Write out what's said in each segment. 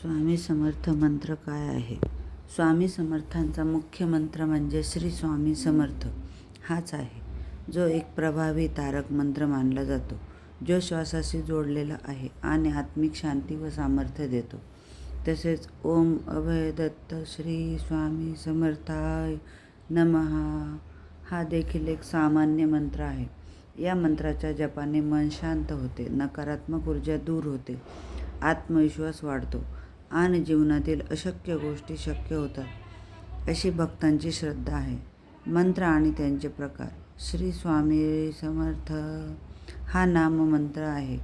स्वामी समर्थ मंत्र काय आहे? स्वामी समर्थांचा मुख्य मंत्र म्हणजे श्री स्वामी समर्थ हाच आहे, जो एक प्रभावी तारक मंत्र मानला जातो, जो श्वासाशी जोडलेला आहे आणि आत्मिक शांती व सामर्थ्य देतो. तसेच ओम अभय दत्त श्री स्वामी समर्थाय नमः हा देखील एक सामान्य मंत्र आहे. या मंत्राच्या जपाने मन शांत होते, नकारात्मक ऊर्जा दूर होते, आत्मविश्वास वाढतो आणि जीवनातील अशक्य गोष्टी शक्य होतात, अशी भक्तांची श्रद्धा आहे. मंत्र आणि त्यांचे प्रकार. श्री स्वामी समर्थ हा नाममंत्र आहे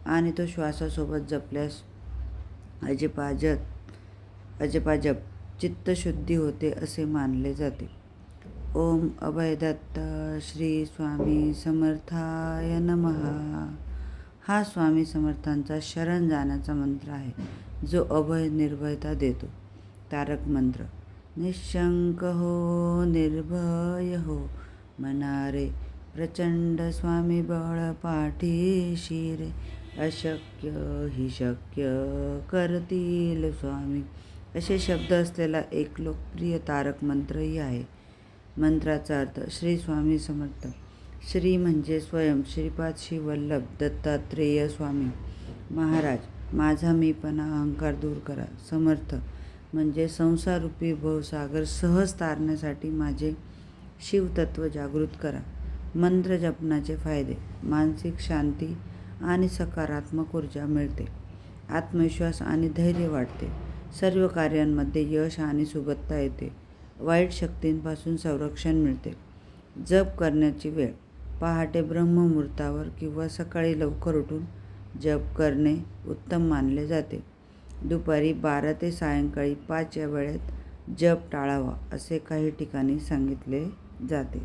आणि तो श्वासासोबत जपल्यास अजपाजप चित्तशुद्धी होते असे मानले जाते. ओम अभय दत्त श्री स्वामी समर्थाय नमः हा स्वामी समर्थांचा शरण जाण्याचा मंत्र आहे, जो अभय निर्भयता देतो. तारक मंत्र. निशंक हो निर्भय हो मनारे, प्रचंड स्वामी बळ पाठीशी रे, अशक्य ही शक्य करतील स्वामी, असे शब्द असलेला एक लोकप्रिय तारक मंत्रही आहे. मंत्राचा अर्थ. श्री स्वामी समर्थ. श्री म्हणजे स्वयं श्रीपाद श्री वल्लभ दत्तात्रेय स्वामी महाराज, माझा मीपणा अहंकार दूर करा. समर्थ म्हणजे संसाररूपी भवसागर सहज तारण्यासाठी माझे शिवतत्व जागृत करा. मंत्र जपण्याचे फायदे. मानसिक शांती आणि सकारात्मक ऊर्जा मिळते, आत्मविश्वास आणि धैर्य वाढते, सर्व कार्यांमध्ये यश आणि सुबत्ता येते, वाईट शक्तींपासून संरक्षण मिळते. जप करण्याची वेळ. पहाटे ब्रह्ममुहूर्तावर किंवा सकाळी लवकर उठून जप करणे उत्तम मानले जाते. दुपारी 12 ते सायंकाळी 5 या वेळेत जप टाळावा असे काही ठिकाणी सांगितले जाते.